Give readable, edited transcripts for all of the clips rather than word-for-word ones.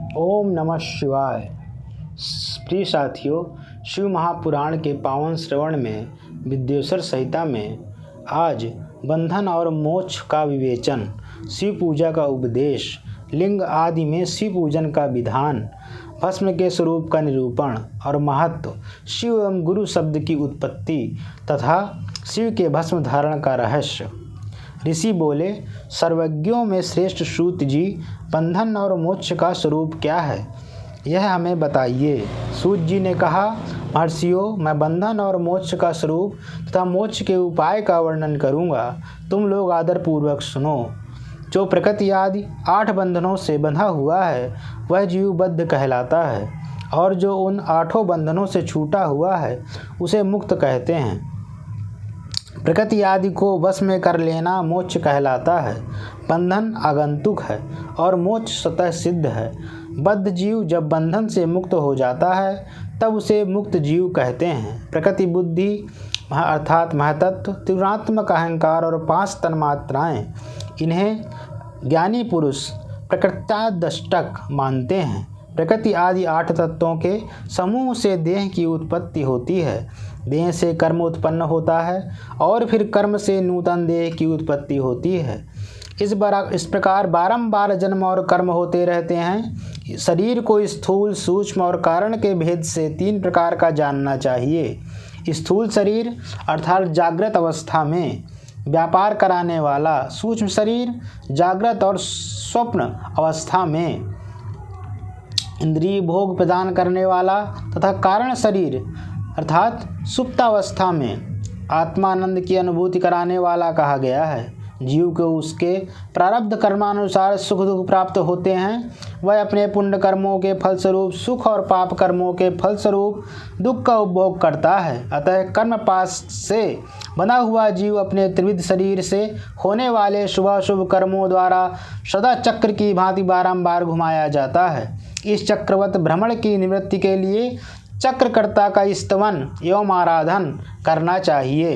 ओम नमः शिवाय। प्रिय साथियों, शिव महापुराण के पावन श्रवण में विद्येश्वर संहिता में आज बंधन और मोक्ष का विवेचन, शिव पूजा का उपदेश, लिंग आदि में शिव पूजन का विधान, भस्म के स्वरूप का निरूपण और महत्व, शिव एवं गुरु शब्द की उत्पत्ति तथा शिव के भस्म धारण का रहस्य। ऋषि बोले, सर्वज्ञों में श्रेष्ठ सूत जी, बंधन और मोक्ष का स्वरूप क्या है, यह हमें बताइए। सूत जी ने कहा, महर्षियों, मैं बंधन और मोक्ष का स्वरूप तथा मोक्ष के उपाय का वर्णन करूँगा। तुम लोग आदरपूर्वक सुनो। जो प्रकृति आदि 8 बंधनों से बंधा हुआ है वह जीवबद्ध कहलाता है, और जो उन 8 बंधनों से छूटा हुआ है उसे मुक्त कहते हैं। प्रकृति आदि को वश में कर लेना मोक्ष कहलाता है। बंधन आगंतुक है और मोक्ष स्वतः सिद्ध है। बद्ध जीव जब बंधन से मुक्त हो जाता है तब उसे मुक्त जीव कहते हैं। प्रकृति बुद्धि अर्थात महतत्व, त्रिगुणात्मक अहंकार और 5 तन्मात्राएं, इन्हें ज्ञानी पुरुष प्रकृत्यादष्टक मानते हैं। प्रकृति आदि 8 तत्वों के समूह से देह की उत्पत्ति होती है। देह से कर्म उत्पन्न होता है और फिर कर्म से नूतन देह की उत्पत्ति होती है। इस प्रकार बारंबार जन्म और कर्म होते रहते हैं। शरीर को स्थूल, सूक्ष्म और कारण के भेद से 3 प्रकार का जानना चाहिए। स्थूल शरीर अर्थात जागृत अवस्था में व्यापार कराने वाला, सूक्ष्म शरीर जागृत और स्वप्न अवस्था में इंद्रिय भोग प्रदान करने वाला, तथा कारण शरीर अर्थात सुप्तावस्था में आत्मानंद की अनुभूति कराने वाला कहा गया है। जीव को उसके प्रारब्ध कर्मानुसार सुख दुख प्राप्त होते हैं। वह अपने पुण्य कर्मों के फलस्वरूप सुख और पाप कर्मों के फलस्वरूप दुख का उपभोग करता है। अतः कर्म पाश से बना हुआ जीव अपने त्रिविध शरीर से होने वाले शुभाशुभ कर्मों द्वारा सदा चक्र की भांति बारंबार घुमाया जाता है। इस चक्रवत भ्रमण की निवृत्ति के लिए चक्रकर्ता का स्तवन एवं आराधन करना चाहिए।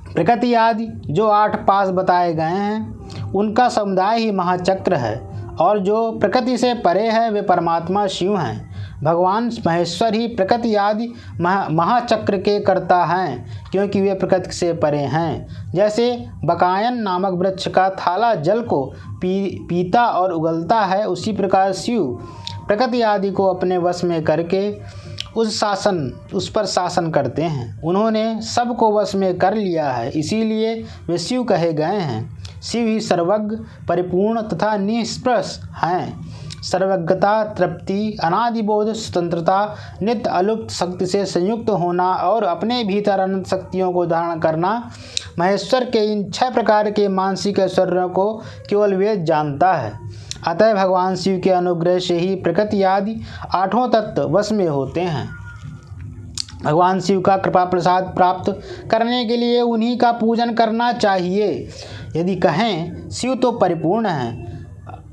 प्रकृति आदि जो 8 पाश बताए गए हैं उनका समुदाय ही महाचक्र है, और जो प्रकृति से परे है वे परमात्मा शिव हैं। भगवान महेश्वर ही प्रकृति आदि महाचक्र के कर्ता हैं, क्योंकि वे प्रकृति से परे हैं। जैसे बकायन नामक वृक्ष का थाला जल को पीता और उगलता है, उसी प्रकार शिव प्रकृति आदि को अपने वश में करके उस पर शासन करते हैं। उन्होंने सबको वश में कर लिया है, इसीलिए वे शिव कहे गए हैं। शिव ही सर्वज्ञ, परिपूर्ण तथा निष्प्रस हैं। सर्वज्ञता, तृप्ति, अनादिबोध, स्वतंत्रता, नित्य अलुप्त शक्ति से संयुक्त होना और अपने भीतर अनंत शक्तियों को धारण करना, महेश्वर के इन 6 प्रकार के मानसिक ऐश्वर्यों को केवल वेद जानता है। अतः भगवान शिव के अनुग्रह से ही प्रकृति आदि 8 तत्व वश में होते हैं। भगवान शिव का कृपा प्रसाद प्राप्त करने के लिए उन्हीं का पूजन करना चाहिए। यदि कहें शिव तो परिपूर्ण हैं,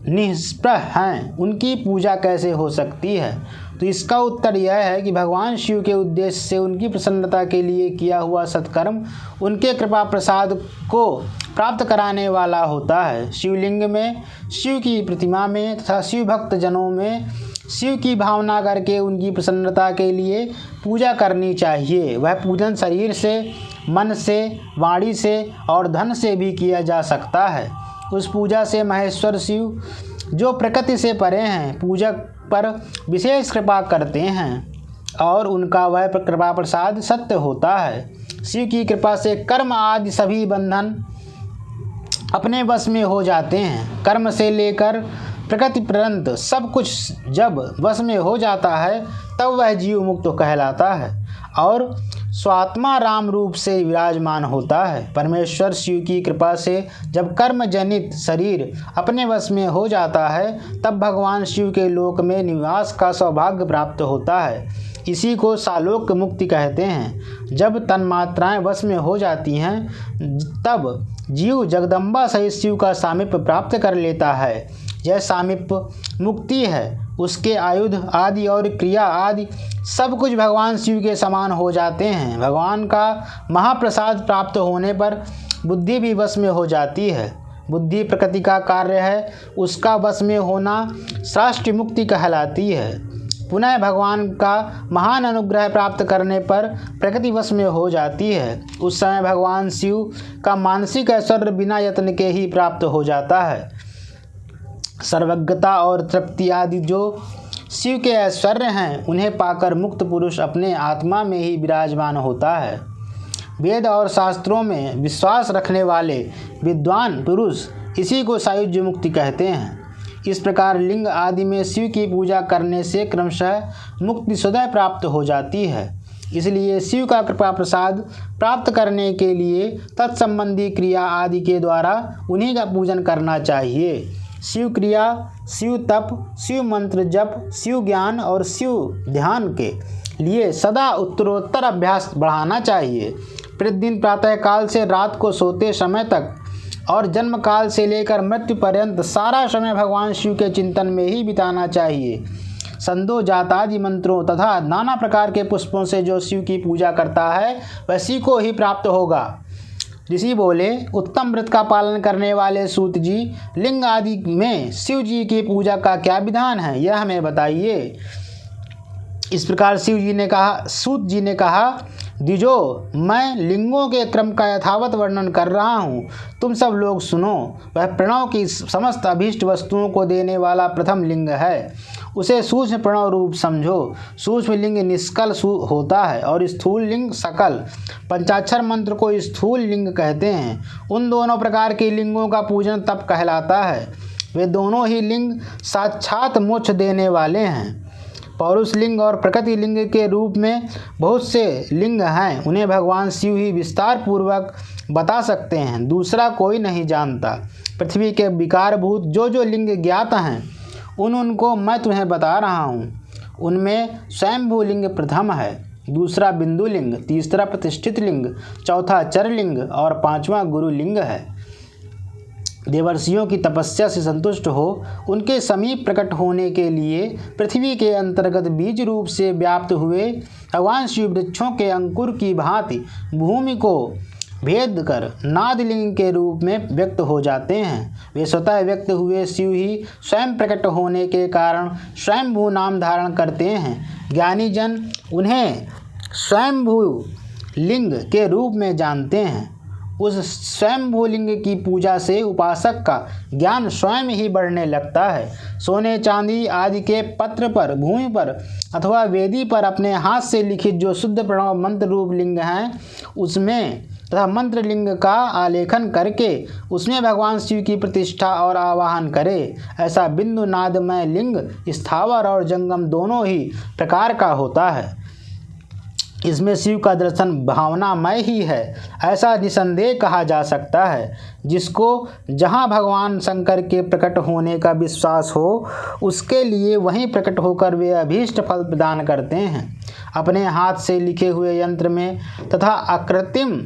निष्प्रह हैं, उनकी पूजा कैसे हो सकती है, तो इसका उत्तर यह है कि भगवान शिव के उद्देश्य से उनकी प्रसन्नता के लिए किया हुआ सत्कर्म उनके कृपा प्रसाद को प्राप्त कराने वाला होता है। शिवलिंग में, शिव की प्रतिमा में तथा शिव भक्त जनों में शिव की भावना करके उनकी प्रसन्नता के लिए पूजा करनी चाहिए। वह पूजन शरीर से, मन से, वाणी से और धन से भी किया जा सकता है। उस पूजा से महेश्वर शिव जो प्रकृति से परे हैं पूजक पर विशेष कृपा करते हैं, और उनका वह कृपा प्रसाद सत्य होता है। शिव की कृपा से कर्म आदि सभी बंधन अपने वश में हो जाते हैं। कर्म से लेकर प्रकृति पर्यंत सब कुछ जब वश में हो जाता है तब वह जीव मुक्त कहलाता है और स्वात्मा राम रूप से विराजमान होता है। परमेश्वर शिव की कृपा से जब कर्म जनित शरीर अपने वश में हो जाता है तब भगवान शिव के लोक में निवास का सौभाग्य प्राप्त होता है। इसी को सालोक्य मुक्ति कहते हैं। जब तन्मात्राएं वश में हो जाती हैं तब जीव जगदम्बा सहित शिव का सामीप्य प्राप्त कर लेता है। यह सामीप्य मुक्ति है। उसके आयुध आदि और क्रिया आदि सब कुछ भगवान शिव के समान हो जाते हैं। भगवान का महाप्रसाद प्राप्त होने पर बुद्धि भी वश में हो जाती है। बुद्धि प्रकृति का कार्य है, उसका वश में होना साष्ट मुक्ति कहलाती है। पुनः भगवान का महान अनुग्रह प्राप्त करने पर प्रकृति वश में हो जाती है। उस समय भगवान शिव का मानसिक ऐश्वर्य बिना यत्न के ही प्राप्त हो जाता है। सर्वज्ञता और तृप्ति आदि जो शिव के ऐश्वर्य हैं, उन्हें पाकर मुक्त पुरुष अपने आत्मा में ही विराजमान होता है। वेद और शास्त्रों में विश्वास रखने वाले विद्वान पुरुष इसी को सायुज्य मुक्ति कहते हैं। इस प्रकार लिंग आदि में शिव की पूजा करने से क्रमशः मुक्ति स्वतः प्राप्त हो जाती है। इसलिए शिव का कृपा प्रसाद प्राप्त करने के लिए तत्संबंधी क्रिया आदि के द्वारा उन्हीं का पूजन करना चाहिए। शिव क्रिया, शिव तप, शिव मंत्र जप, शिव ज्ञान और शिव ध्यान के लिए सदा उत्तरोत्तर अभ्यास बढ़ाना चाहिए। प्रतिदिन प्रातः काल से रात को सोते समय तक और जन्म काल से लेकर मृत्यु पर्यंत सारा समय भगवान शिव के चिंतन में ही बिताना चाहिए। संदो जातादि मंत्रों तथा नाना प्रकार के पुष्पों से जो शिव की पूजा करता है वैसी को ही प्राप्त होगा। ऋषि बोले, उत्तम व्रत का पालन करने वाले सूत जी, लिंग आदि में शिव जी की पूजा का क्या विधान है, यह हमें बताइए। इस प्रकार सूत जी ने कहा, द्विजो, मैं लिंगों के क्रम का यथावत वर्णन कर रहा हूँ, तुम सब लोग सुनो। वह प्रणव की समस्त अभीष्ट वस्तुओं को देने वाला प्रथम लिंग है, उसे सूक्ष्म प्रणव रूप समझो। सूक्ष्म लिंग निष्कल होता है और स्थूल लिंग सकल। पंचाक्षर मंत्र को स्थूल लिंग कहते हैं। उन दोनों प्रकार के लिंगों का पूजन तप कहलाता है। वे दोनों ही लिंग साक्षात मोक्ष देने वाले हैं। पौरुष लिंग और प्रकृति लिंग के रूप में बहुत से लिंग हैं, उन्हें भगवान शिव ही विस्तार पूर्वक बता सकते हैं, दूसरा कोई नहीं जानता। पृथ्वी के विकारभूत जो लिंग ज्ञात हैं उनको मैं तुम्हें बता रहा हूँ। उनमें स्वयंभू लिंग प्रथम है, दूसरा बिंदु लिंग, तीसरा प्रतिष्ठित लिंग, चौथा चर लिंग और पांचवा गुरु लिंग है। देवर्षियों की तपस्या से संतुष्ट हो उनके समीप प्रकट होने के लिए पृथ्वी के अंतर्गत बीज रूप से व्याप्त हुए भगवान शिव वृक्षों के अंकुर की भांति भूमि को भेद कर नादलिंग के रूप में व्यक्त हो जाते हैं। वे स्वतः व्यक्त हुए शिव ही स्वयं प्रकट होने के कारण स्वयंभू नाम धारण करते हैं। ज्ञानी जन उन्हें स्वयंभू लिंग के रूप में जानते हैं। उस स्वयंभू लिंग की पूजा से उपासक का ज्ञान स्वयं ही बढ़ने लगता है। सोने चांदी आदि के पत्र पर, भूमि पर अथवा वेदी पर अपने हाथ से लिखित जो शुद्ध प्रणव मंत्र रूप लिंग हैं, उसमें तथा मंत्र लिंग का आलेखन करके उसमें भगवान शिव की प्रतिष्ठा और आवाहन करे। ऐसा बिंदु नादमय लिंग स्थावर और जंगम दोनों ही प्रकार का होता है। इसमें शिव का दर्शन भावनामय ही है, ऐसा निसंदेह कहा जा सकता है। जिसको जहाँ भगवान शंकर के प्रकट होने का विश्वास हो उसके लिए वहीं प्रकट होकर वे अभीष्ट फल प्रदान करते हैं। अपने हाथ से लिखे हुए यंत्र में तथा अकृत्रिम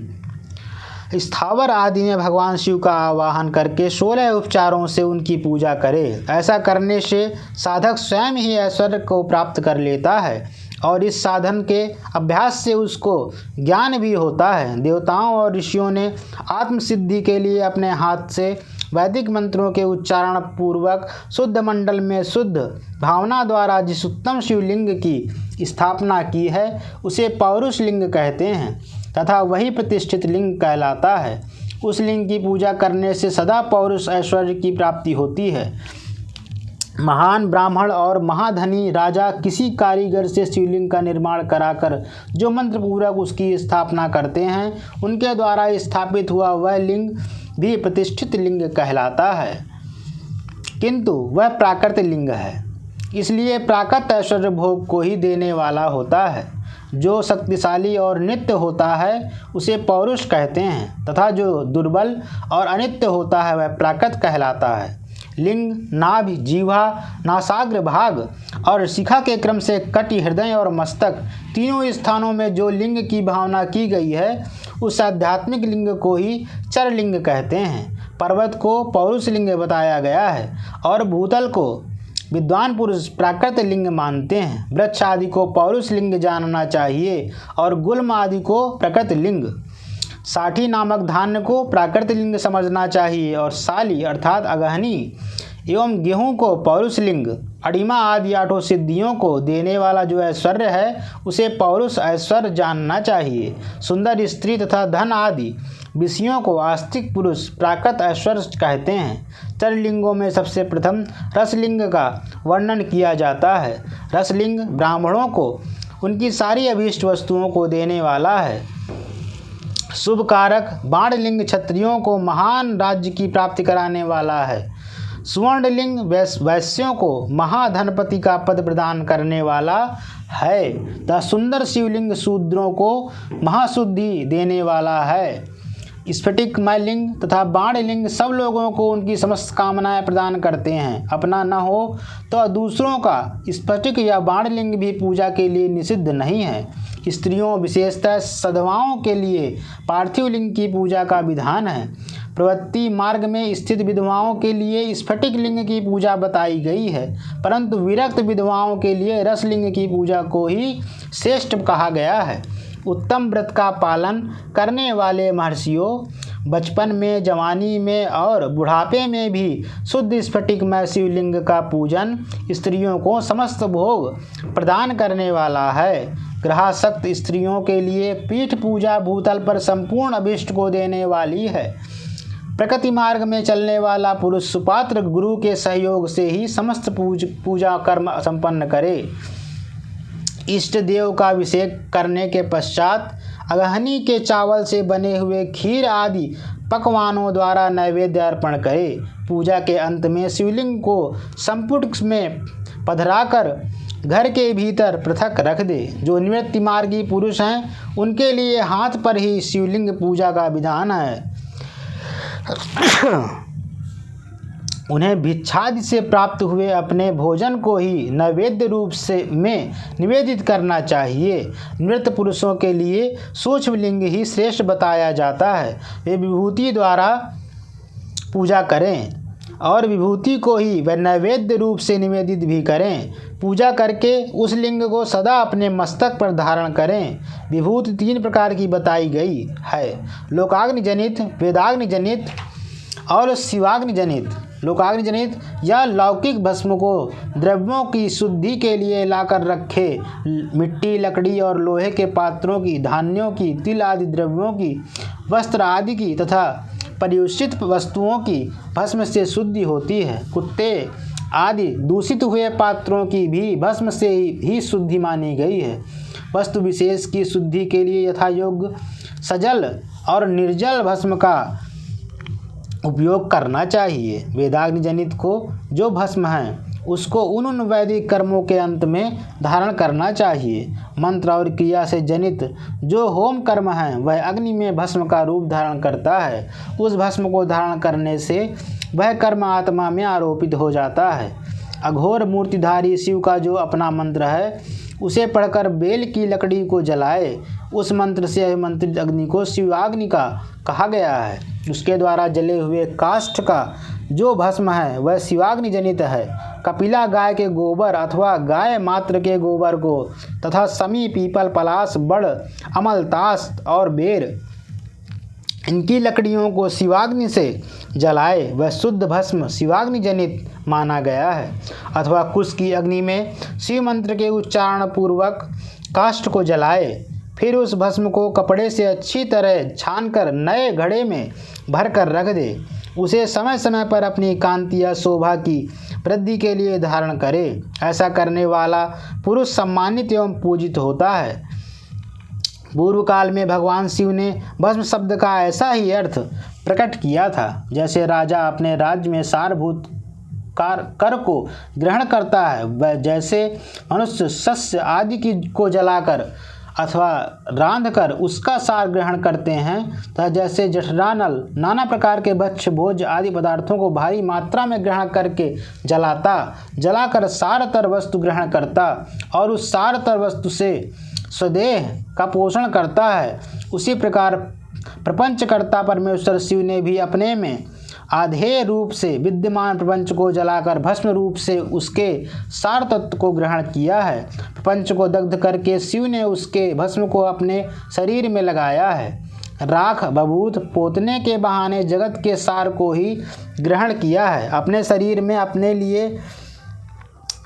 स्थावर आदि में भगवान शिव का आवाहन करके 16 उपचारों से उनकी पूजा करे। ऐसा करने से साधक स्वयं ही ऐश्वर्य को प्राप्त कर लेता है और इस साधन के अभ्यास से उसको ज्ञान भी होता है। देवताओं और ऋषियों ने आत्मसिद्धि के लिए अपने हाथ से वैदिक मंत्रों के उच्चारण पूर्वक शुद्ध मंडल में शुद्ध भावना द्वारा जिस उत्तम शिवलिंग की स्थापना की है उसे पौरुष लिंग कहते हैं तथा वही प्रतिष्ठित लिंग कहलाता है। उस लिंग की पूजा करने से सदा पौरुष ऐश्वर्य की प्राप्ति होती है। महान ब्राह्मण और महाधनी राजा किसी कारीगर से शिवलिंग का निर्माण कराकर जो मंत्रपूर्वक उसकी स्थापना करते हैं उनके द्वारा स्थापित हुआ वह लिंग भी प्रतिष्ठित लिंग कहलाता है, किंतु वह प्राकृत लिंग है, इसलिए प्राकृत ऐश्वर्य भोग को ही देने वाला होता है। जो शक्तिशाली और नित्य होता है उसे पौरुष कहते हैं तथा जो दुर्बल और अनित्य होता है वह प्राकृत कहलाता है। लिंग, नाभि, जीवा, नासाग्र भाग और शिखा के क्रम से कटि, हृदय और मस्तक तीनों स्थानों में जो लिंग की भावना की गई है उस आध्यात्मिक लिंग को ही चर लिंग कहते हैं। पर्वत को पौरुष लिंग बताया गया है और भूतल को विद्वान पुरुष प्राकृत लिंग मानते हैं। वृक्ष आदि को पौरुष लिंग जानना चाहिए और गुल्म आदि को प्रकृत लिंग। साठी नामक धान्य को प्राकृत लिंग समझना चाहिए और साली अर्थात अगहनी एवं गेहूं को पौरुष लिंग, अड़िमा आदि 8 सिद्धियों को देने वाला जो ऐश्वर्य है उसे पौरुष ऐश्वर्य जानना चाहिए। सुंदर स्त्री तथा धन आदि विषयों को आस्तिक पुरुष प्राकृत ऐश्वर्य कहते हैं। चरलिंगों में सबसे प्रथम रसलिंग का वर्णन किया जाता है। रसलिंग ब्राह्मणों को उनकी सारी अभीष्ट वस्तुओं को देने वाला है। शुभ कारक बाणलिंग क्षत्रियों को महान राज्य की प्राप्ति कराने वाला है। सुवर्णलिंग वैश्यों को महाधनपति का पद प्रदान करने वाला है तथा सुंदर शिवलिंग शूद्रों को महाशुद्धि देने वाला है। स्फटिकमय लिंग तथा बाणलिंग सब लोगों को उनकी समस्त कामनाएं प्रदान करते हैं। अपना न हो तो दूसरों का स्फटिक या बाणलिंग भी पूजा के लिए निषिद्ध नहीं है। स्त्रियों विशेषतः सधवाओं के लिए पार्थिव लिंग की पूजा का विधान है। प्रवृत्ति मार्ग में स्थित विधवाओं के लिए स्फटिक लिंग की पूजा बताई गई है, परंतु विरक्त विधवाओं के लिए रसलिंग की पूजा को ही श्रेष्ठ कहा गया है। उत्तम व्रत का पालन करने वाले महर्षियों बचपन में, जवानी में और बुढ़ापे में भी शुद्ध स्फटिकमय शिवलिंग का पूजन स्त्रियों को समस्त भोग प्रदान करने वाला है। ग्रहासक्त स्त्रियों के लिए पीठ पूजा भूतल पर संपूर्ण अभिष्ट को देने वाली है। प्रकृति मार्ग में चलने वाला पुरुष सुपात्र गुरु के सहयोग से ही समस्त पूजा कर्म संपन्न करे। इष्ट देव का अभिषेक करने के पश्चात अगहनी के चावल से बने हुए खीर आदि पकवानों द्वारा नैवेद्य अर्पण करे। पूजा के अंत में शिवलिंग को संपुट में पधराकर घर के भीतर पृथक रख दे। जो निवृत्ति मार्गी पुरुष हैं उनके लिए हाथ पर ही शिवलिंग पूजा का विधान है। उन्हें भिक्षादि से प्राप्त हुए अपने भोजन को ही नैवेद्य रूप से में निवेदित करना चाहिए। नृत्य पुरुषों के लिए सूक्ष्म लिंग ही श्रेष्ठ बताया जाता है। वे विभूति द्वारा पूजा करें और विभूति को ही वे नैवेद्य रूप से निवेदित भी करें। पूजा करके उस लिंग को सदा अपने मस्तक पर धारण करें। विभूति 3 प्रकार की बताई गई है, लोकाग्नि जनित, वेदाग्नि जनित और शिवाग्नि जनित। लोकाग्नि जनित या लौकिक भस्म को द्रव्यों की शुद्धि के लिए लाकर रखे मिट्टी, लकड़ी और लोहे के पात्रों की, धान्यों की, तिल आदि द्रव्यों की, वस्त्र आदि की तथा परियुषित वस्तुओं की भस्म से शुद्धि होती है। कुत्ते आदि दूषित हुए पात्रों की भी भस्म से ही शुद्धि मानी गई है। वस्तु विशेष की शुद्धि के लिए यथा योग्य सजल और निर्जल भस्म का उपयोग करना चाहिए। वेदाग्नि जनित को जो भस्म है उसको उन वैदिक कर्मों के अंत में धारण करना चाहिए। मंत्र और क्रिया से जनित जो होम कर्म है वह अग्नि में भस्म का रूप धारण करता है। उस भस्म को धारण करने से वह कर्म आत्मा में आरोपित हो जाता है। अघोर मूर्तिधारी शिव का जो अपना मंत्र है उसे पढ़कर बेल की लकड़ी को जलाए। उस मंत्र से अभिमंत्रित अग्नि को शिवाग्नि का कहा गया है। उसके द्वारा जले हुए काष्ठ का जो भस्म है वह शिवाग्नि जनित है। कपिला गाय के गोबर अथवा गाय मात्र के गोबर को तथा समी, पीपल, पलाश, बड़, अमलतास और बेर इनकी लकड़ियों को शिवाग्नि से जलाए वह शुद्ध भस्म शिवाग्नि जनित माना गया है। अथवा कुश की अग्नि में शिव मंत्र के उच्चारण पूर्वक काष्ठ को जलाए, फिर उस भस्म को कपड़े से अच्छी तरह छानकर नए घड़े में भरकर रख दे। उसे समय समय पर अपनी कांति या शोभा की वृद्धि के लिए धारण करे। ऐसा करने वाला पुरुष सम्मानित एवं पूजित होता है। पूर्व काल में भगवान शिव ने भस्म शब्द का ऐसा ही अर्थ प्रकट किया था। जैसे राजा अपने राज्य में सारभूत कर को ग्रहण करता है, जैसे मनुष्य शस्य आदि की को जलाकर अथवा रांधकर उसका सार ग्रहण करते हैं, तथा जैसे जठरानल नाना प्रकार के भक्ष्य भोज आदि पदार्थों को भारी मात्रा में ग्रहण करके जलाकर सारतर वस्तु ग्रहण करता और उस सारतर वस्तु से स्वदेह का पोषण करता है, उसी प्रकार प्रपंचकर्ता परमेश्वर शिव ने भी अपने में आधेय रूप से विद्यमान प्रपंच को जलाकर भस्म रूप से उसके सार तत्व को ग्रहण किया है। प्रपंच को दग्ध करके शिव ने उसके भस्म को अपने शरीर में लगाया है। राख बबूत पोतने के बहाने जगत के सार को ही ग्रहण किया है। अपने शरीर में अपने लिए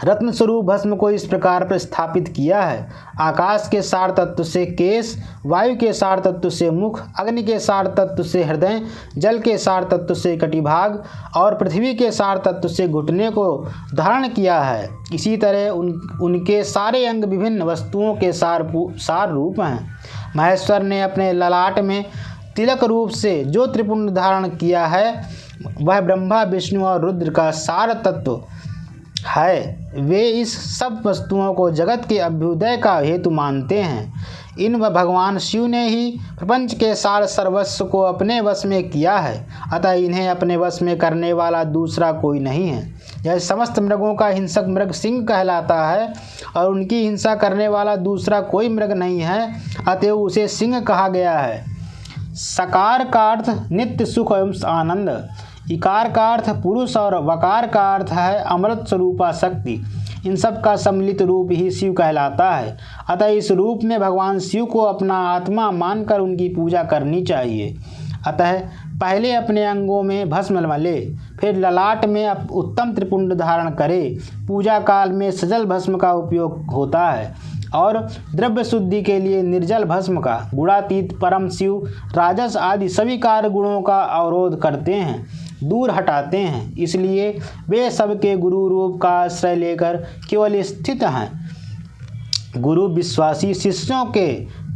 रत्न स्वरूप भस्म को इस प्रकार प्रस्थापित किया है। आकाश के सार तत्व से केश, वायु के सार तत्व से मुख, अग्नि के सार तत्व से हृदय, जल के सार तत्व से कटिभाग और पृथ्वी के सार तत्व से घुटने को धारण किया है। इसी तरह उनके सारे अंग विभिन्न वस्तुओं के सार रूप हैं। महेश्वर ने अपने ललाट में तिलक रूप से जो त्रिपुंड धारण किया है वह ब्रह्मा, विष्णु और रुद्र का सार तत्व है। वे इस सब वस्तुओं को जगत के अभ्युदय का हेतु मानते हैं। इन भगवान शिव ने ही प्रपंच के सार सर्वस्व को अपने वश में किया है, अतः इन्हें अपने वश में करने वाला दूसरा कोई नहीं है। जैसे समस्त मृगों का हिंसक मृग सिंह कहलाता है और उनकी हिंसा करने वाला दूसरा कोई मृग नहीं है, अतएव उसे सिंह कहा गया है। सकार का अर्थ नित्य सुख एवं आनंद, इकार का अर्थ पुरुष और वकार का अर्थ है अमृत स्वरूपा शक्ति। इन सब का सम्मिलित रूप ही शिव कहलाता है। अतः इस रूप में भगवान शिव को अपना आत्मा मानकर उनकी पूजा करनी चाहिए। अतः पहले अपने अंगों में भस्म मले, फिर ललाट में उत्तम त्रिपुंड धारण करे। पूजा काल में सजल भस्म का उपयोग होता है और द्रव्य शुद्धि के लिए निर्जल भस्म का। गुणातीत परम शिव राजस आदि सभी कार्य गुणों का अवरोध करते हैं, दूर हटाते हैं। इसलिए वे सबके गुरु रूप का आश्रय लेकर केवल स्थित हैं। गुरु विश्वासी शिष्यों के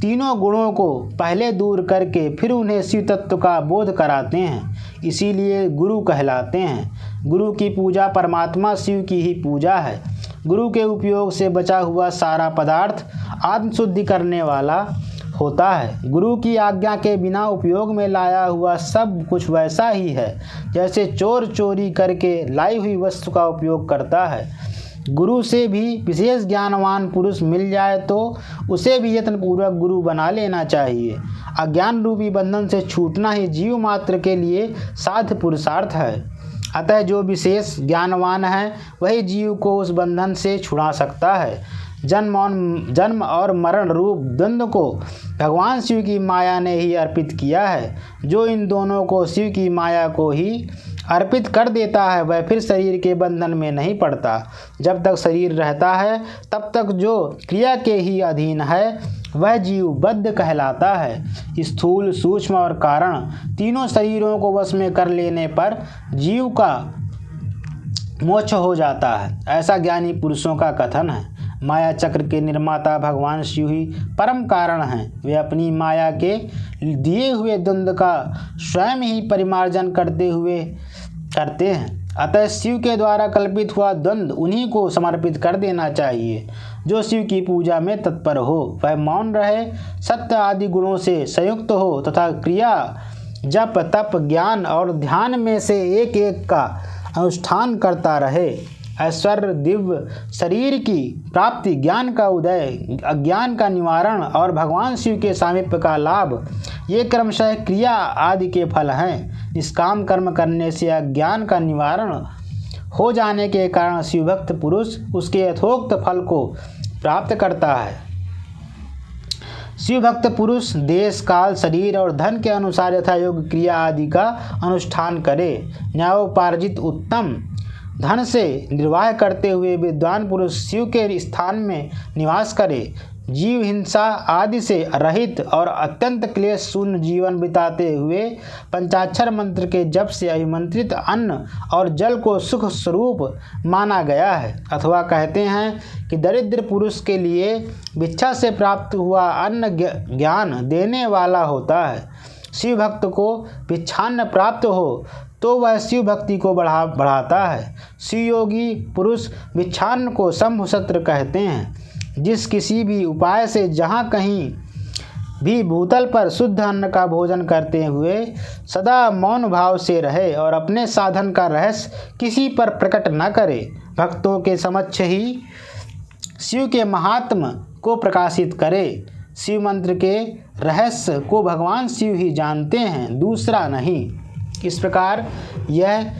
तीनों गुणों को पहले दूर करके फिर उन्हें शिव तत्व का बोध कराते हैं, इसीलिए गुरु कहलाते हैं। गुरु की पूजा परमात्मा शिव की ही पूजा है। गुरु के उपयोग से बचा हुआ सारा पदार्थ आत्मशुद्धि करने वाला होता है। गुरु की आज्ञा के बिना उपयोग में लाया हुआ सब कुछ वैसा ही है जैसे चोर चोरी करके लाई हुई वस्तु का उपयोग करता है। गुरु से भी विशेष ज्ञानवान पुरुष मिल जाए तो उसे भी यत्नपूर्वक गुरु बना लेना चाहिए। अज्ञान रूपी बंधन से छूटना ही जीव मात्र के लिए साध्य पुरुषार्थ है। अतः जो विशेष ज्ञानवान है वही जीव को उस बंधन से छुड़ा सकता है। जन्म और मरण रूप द्वंद्व को भगवान शिव की माया ने ही अर्पित किया है। जो इन दोनों को शिव की माया को ही अर्पित कर देता है वह फिर शरीर के बंधन में नहीं पड़ता। जब तक शरीर रहता है तब तक जो क्रिया के ही अधीन है वह जीव बद्ध कहलाता है। स्थूल, सूक्ष्म और कारण तीनों शरीरों को वश में कर लेने पर जीव का मोक्ष हो जाता है, ऐसा ज्ञानी पुरुषों का कथन है। माया चक्र के निर्माता भगवान शिव ही परम कारण हैं। वे अपनी माया के दिए हुए द्वंद्व का स्वयं ही परिमार्जन करते हैं। अतः शिव के द्वारा कल्पित हुआ द्वंद्व उन्हीं को समर्पित कर देना चाहिए। जो शिव की पूजा में तत्पर हो वह मौन रहे, सत्य आदि गुणों से संयुक्त हो तथा क्रिया, जप, तप, ज्ञान और ध्यान में से एक एक का अनुष्ठान करता रहे। ऐश्वर्य, दिव्य शरीर की प्राप्ति, ज्ञान का उदय, अज्ञान का निवारण और भगवान शिव के सामीप्य का लाभ, ये क्रमशः क्रिया आदि के फल हैं। निष्काम कर्म करने से अज्ञान का निवारण हो जाने के कारण शिवभक्त पुरुष उसके यथोक्त फल को प्राप्त करता है। शिवभक्त पुरुष देश, काल, शरीर और धन के अनुसार यथा योग क्रिया आदि का अनुष्ठान करे। न्यायोपार्जित उत्तम धन से निर्वाह करते हुए विद्वान पुरुष शिव के स्थान में निवास करे। जीव हिंसा आदि से रहित और अत्यंत क्लेश शून्य जीवन बिताते हुए पंचाक्षर मंत्र के जप से अभिमंत्रित अन्न और जल को सुख स्वरूप माना गया है। अथवा कहते हैं कि दरिद्र पुरुष के लिए भिक्षा से प्राप्त हुआ अन्न ज्ञान देने वाला होता है। शिव भक्त को भिक्षान्न प्राप्त हो तो वह शिव भक्ति को बढ़ाता है। शिव योगी पुरुष भिक्षान्न को शंभुसत्र कहते हैं। जिस किसी भी उपाय से जहाँ कहीं भी भूतल पर शुद्ध अन्न का भोजन करते हुए सदा मौन भाव से रहे और अपने साधन का रहस्य किसी पर प्रकट न करे, भक्तों के समक्ष ही शिव के महात्म को प्रकाशित करे। शिव मंत्र के रहस्य को भगवान शिव ही जानते हैं, दूसरा नहीं। इस प्रकार यह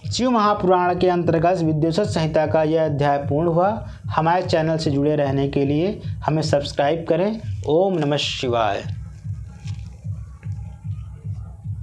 शिव महापुराण के अंतर्गत विद्योषध संहिता का यह अध्याय पूर्ण हुआ। हमारे चैनल से जुड़े रहने के लिए हमें सब्सक्राइब करें। ओम नमः शिवाय।